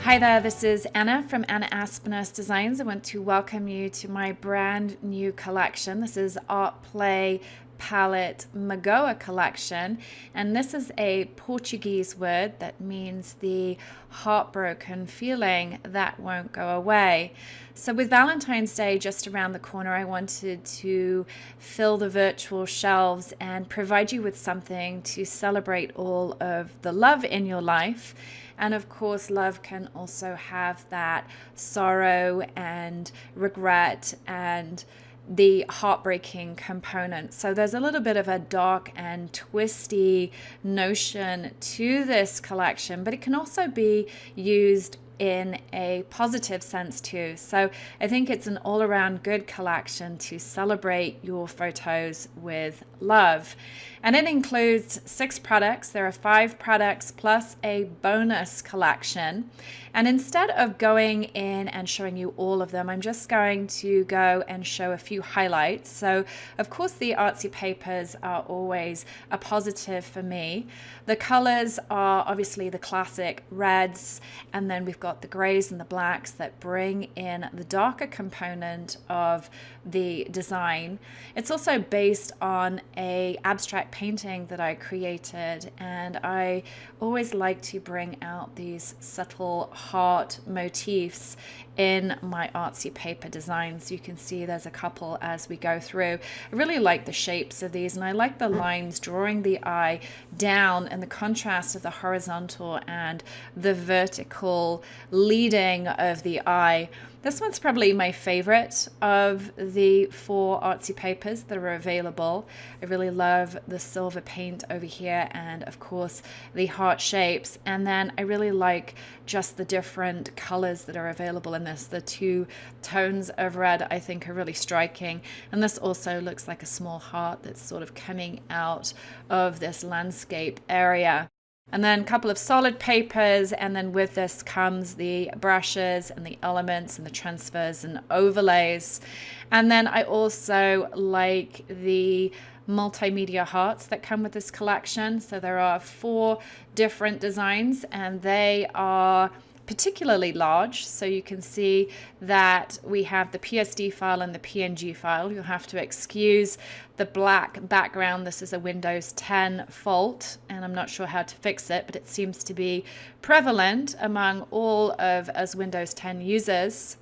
Hi there, this is Anna from Anna Aspnes Designs. I want to welcome you to my brand new collection. This is ArtPlay Mágoa Collection, and this is a Portuguese word that means the heartbroken feeling that won't go away. So with Valentine's Day just around the corner, I wanted to fill the virtual shelves and provide you with something to celebrate all of the love in your life. And of course, love can also have that sorrow and regret and the heartbreaking component. So there's a little bit of a dark and twisty notion to this collection, but it can also be used in a positive sense too. So I think it's an all-around good collection to celebrate your photos with love. And it includes 6 products. There are 5 products plus a bonus collection. And instead of going in and showing you all of them, I'm just going to go and show a few highlights. So of course the artsy papers are always a positive for me. The colors are obviously the classic reds, and then we've got the grays and the blacks that bring in the darker component of the design. It's also based on a abstract painting that I created, and I always like to bring out these subtle heart motifs in my artsy paper designs. You can see there's a couple as we go through. I really like the shapes of these, and I like the lines drawing the eye down and the contrast of the horizontal and the vertical leading of the eye. This one's probably my favorite of the 4 artsy papers that are available. I really love the silver paint over here and of course the heart shapes. And then I really like just the different colors that are available in this. The 2 tones of red I think are really striking. And this also looks like a small heart that's sort of coming out of this landscape area. And then a couple of solid papers, and then with this comes the brushes and the elements and the transfers and overlays. And then I also like the multimedia hearts that come with this collection. So there are 4 different designs, and they are particularly large, so you can see that we have the PSD file and the PNG file. You'll have to excuse the black background. This is a Windows 10 fault, and I'm not sure how to fix it, but it seems to be prevalent among all of us Windows 10 users.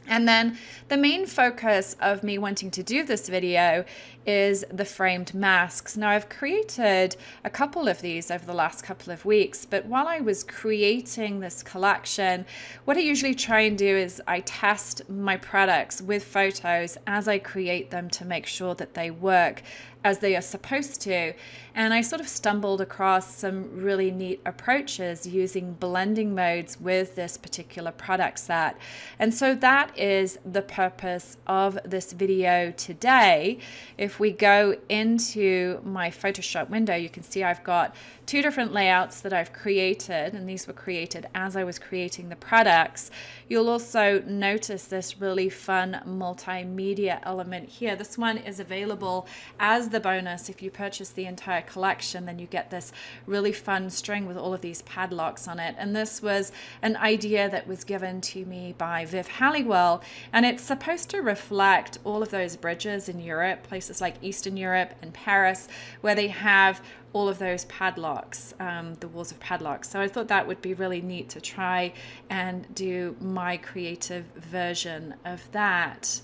And then the main focus of me wanting to do this video is the framed masks. Now I've created a couple of these over the last couple of weeks, but while I was creating this collection, what I usually try and do is I test my products with photos as I create them to make sure that they work as they are supposed to. And I sort of stumbled across some really neat approaches using blending modes with this particular product set. And so that is the purpose of this video today. If we go into my Photoshop window, you can see I've got 2 different layouts that I've created, and these were created as I was creating the products. You'll also notice this really fun multimedia element here. This one is available as the bonus. If you purchase the entire collection, then you get this really fun string with all of these padlocks on it. And this was an idea that was given to me by Viv Halliwell, and it's supposed to reflect all of those bridges in Europe, places like Eastern Europe and Paris, where they have all of those padlocks, the walls of padlocks. So I thought that would be really neat to try and do my creative version of that.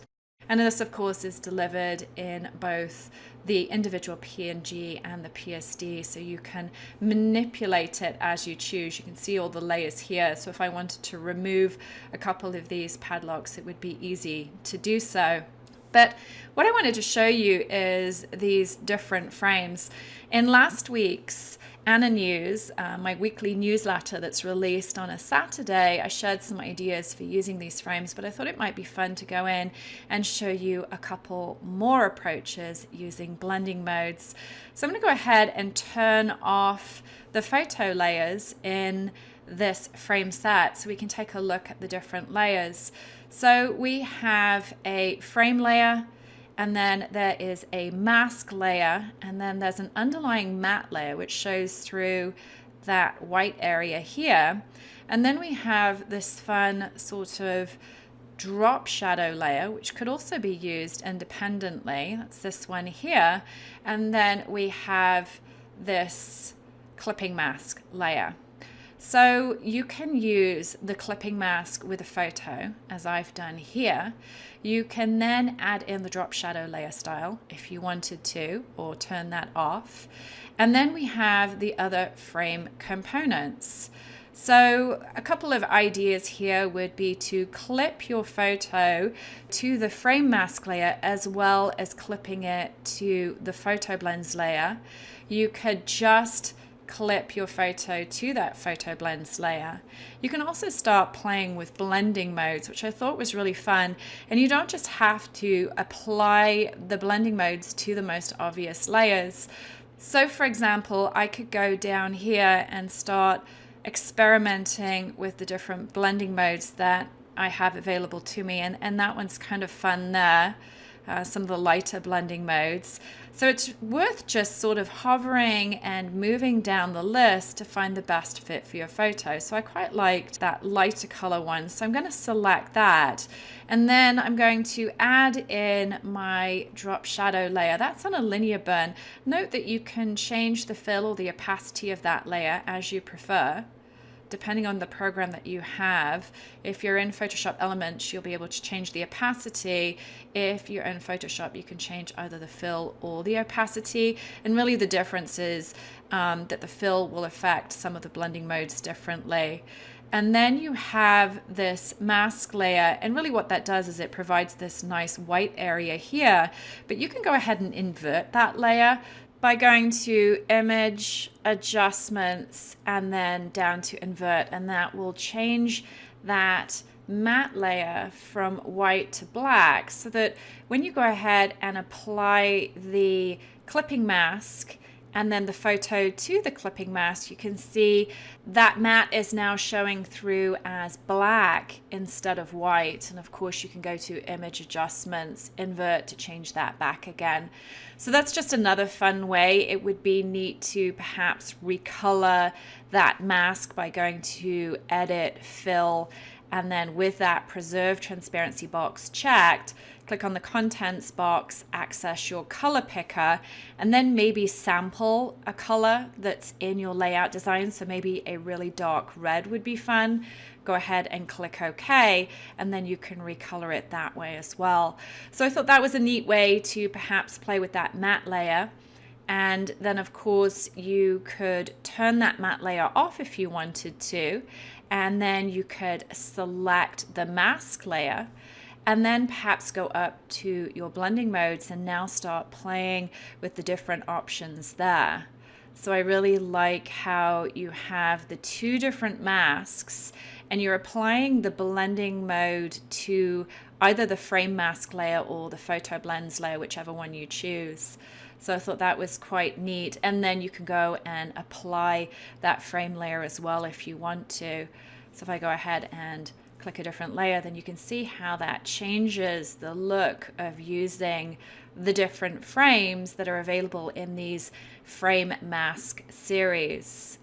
And this, of course, is delivered in both the individual PNG and the PSD, so you can manipulate it as you choose. You can see all the layers here. So if I wanted to remove a couple of these padlocks, it would be easy to do so. But what I wanted to show you is these different frames. In last week's Anna News, my weekly newsletter that's released on a Saturday, I shared some ideas for using these frames, but I thought it might be fun to go in and show you a couple more approaches using blending modes. So I'm going to go ahead and turn off the photo layers in this frame set so we can take a look at the different layers. So we have a frame layer, and then there is a mask layer, and then there's an underlying matte layer which shows through that white area here. And then we have this fun sort of drop shadow layer, which could also be used independently. That's this one here. And then we have this clipping mask layer. So you can use the clipping mask with a photo, as I've done here. You can then add in the drop shadow layer style if you wanted to, or turn that off. And then we have the other frame components. So a couple of ideas here would be to clip your photo to the frame mask layer as well as clipping it to the photo blends layer. You could just clip your photo to that photo blends layer. You can also start playing with blending modes, which I thought was really fun. And you don't just have to apply the blending modes to the most obvious layers. So for example, I could go down here and start experimenting with the different blending modes that I have available to me, and that one's kind of fun there, some of the lighter blending modes. So it's worth just sort of hovering and moving down the list to find the best fit for your photo. So I quite liked that lighter color one, so I'm going to select that, and then I'm going to add in my drop shadow layer. That's on a linear burn. Note that you can change the fill or the opacity of that layer as you prefer, depending on the program that you have. If you're in Photoshop Elements, you'll be able to change the opacity. If you're in Photoshop, you can change either the fill or the opacity. And really the difference is that the fill will affect some of the blending modes differently. And then you have this mask layer, and really what that does is it provides this nice white area here, but you can go ahead and invert that layer by going to Image, Adjustments, and then down to Invert, and that will change that matte layer from white to black, so that when you go ahead and apply the clipping mask and then the photo to the clipping mask, you can see that matte is now showing through as black instead of white. And of course you can go to Image Adjustments, Invert to change that back again. So that's just another fun way. It would be neat to perhaps recolor that mask by going to Edit, Fill, and then with that Preserve Transparency box checked, click on the Contents box, access your color picker, and then maybe sample a color that's in your layout design. So maybe a really dark red would be fun. Go ahead and click OK, and then you can recolor it that way as well. So I thought that was a neat way to perhaps play with that matte layer. And then of course you could turn that matte layer off if you wanted to, and then you could select the mask layer and then perhaps go up to your blending modes and now start playing with the different options there. So I really like how you have the two different masks and you're applying the blending mode to either the frame mask layer or the photo blends layer, whichever one you choose. So I thought that was quite neat. And then you can go and apply that frame layer as well if you want to. So if I go ahead and click a different layer, then you can see how that changes the look of using the different frames that are available in these frame mask series.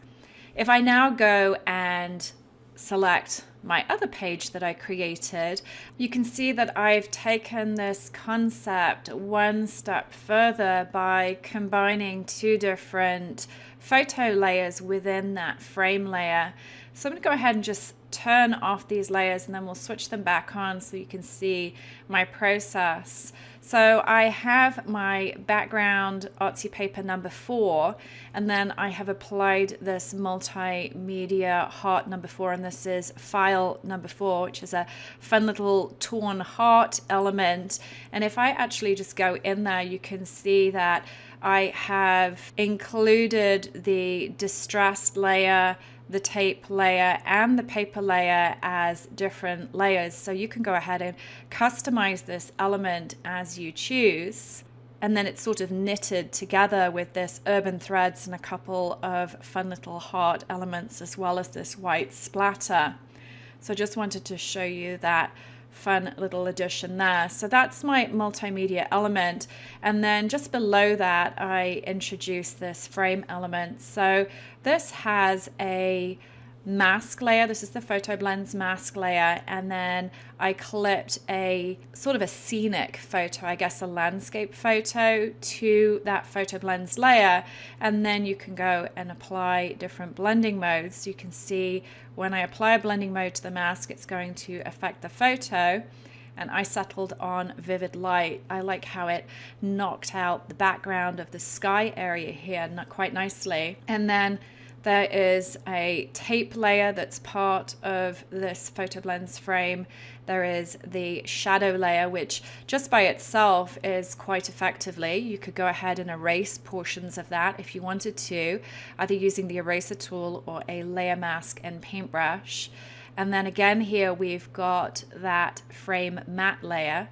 If I now go and select my other page that I created, you can see that I've taken this concept one step further by combining two different photo layers within that frame layer. So I'm going to go ahead and just turn off these layers and then we'll switch them back on so you can see my process. So I have my background artsy paper number 4, and then I have applied this multimedia heart number 4, and this is file number 4, which is a fun little torn heart element. And if I actually just go in there, you can see that I have included the distressed layer, the tape layer, and the paper layer as different layers. So you can go ahead and customize this element as you choose. And then it's sort of knitted together with this urban threads and a couple of fun little heart elements, as well as this white splatter. So I just wanted to show you that fun little addition there. So that's my multimedia element. And then just below that, I introduced this frame element. So this has a mask layer. This is the Photo Blends mask layer, and then I clipped a sort of a scenic photo, I guess a landscape photo, to that Photo Blends layer, and then you can go and apply different blending modes. You can see when I apply a blending mode to the mask, it's going to affect the photo, and I settled on vivid light. I like how it knocked out the background of the sky area here quite nicely. And then there is a tape layer that's part of this Photo Blends frame. There is the shadow layer, which just by itself is quite effectively. You could go ahead and erase portions of that if you wanted to, either using the eraser tool or a layer mask and paintbrush. And then again here we've got that frame matte layer,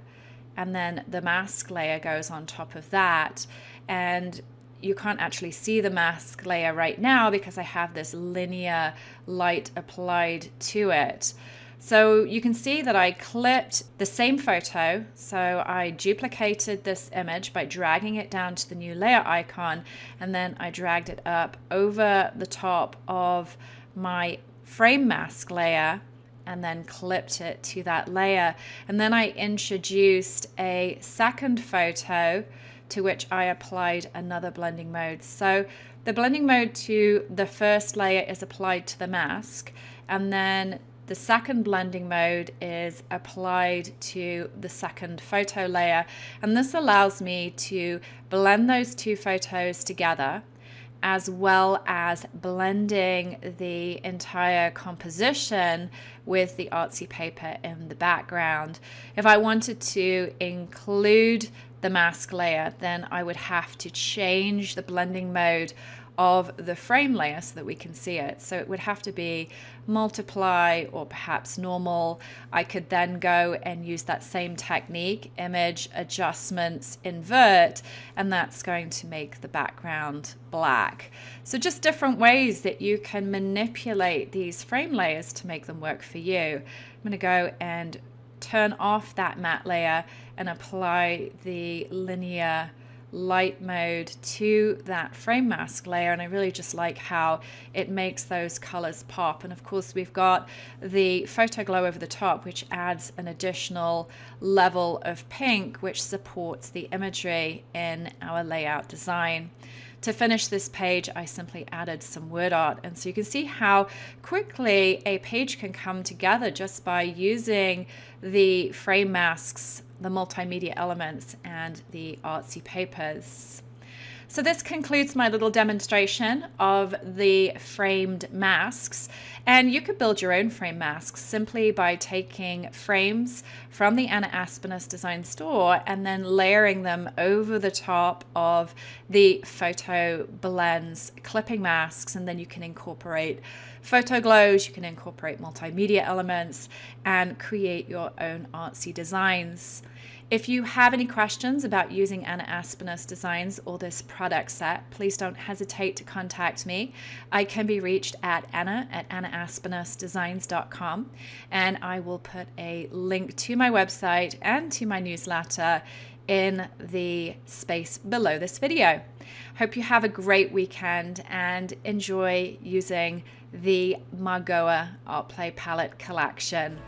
and then the mask layer goes on top of that. And you can't actually see the mask layer right now because I have this linear light applied to it. So you can see that I clipped the same photo. So I duplicated this image by dragging it down to the new layer icon, and then I dragged it up over the top of my frame mask layer and then clipped it to that layer. And then I introduced a second photo to which I applied another blending mode. So the blending mode to the first layer is applied to the mask, and then the second blending mode is applied to the second photo layer. And this allows me to blend those two photos together, as well as blending the entire composition with the artsy paper in the background. If I wanted to include the mask layer, then I would have to change the blending mode of the frame layer so that we can see it. So it would have to be multiply or perhaps normal. I could then go and use that same technique, image adjustments, invert, and that's going to make the background black. So just different ways that you can manipulate these frame layers to make them work for you. I'm going to go and turn off that matte layer and apply the linear light mode to that frame mask layer, and I really just like how it makes those colors pop. And of course we've got the photo glow over the top, which adds an additional level of pink which supports the imagery in our layout design. To finish this page, I simply added some word art, and so you can see how quickly a page can come together just by using the frame masks, the multimedia elements, and the artsy papers. So this concludes my little demonstration of the framed masks, and you could build your own frame masks simply by taking frames from the Anna Aspnes Designs store and then layering them over the top of the Photo Blends clipping masks, and then you can incorporate photo glows, you can incorporate multimedia elements, and create your own artsy designs. If you have any questions about using Anna Aspnes Designs or this product set, please don't hesitate to contact me. I can be reached at anna@AnnaAspnesDesigns.com, and I will put a link to my website and to my newsletter in the space below this video. Hope you have a great weekend and enjoy using the Mágoa ArtPlay Palette collection.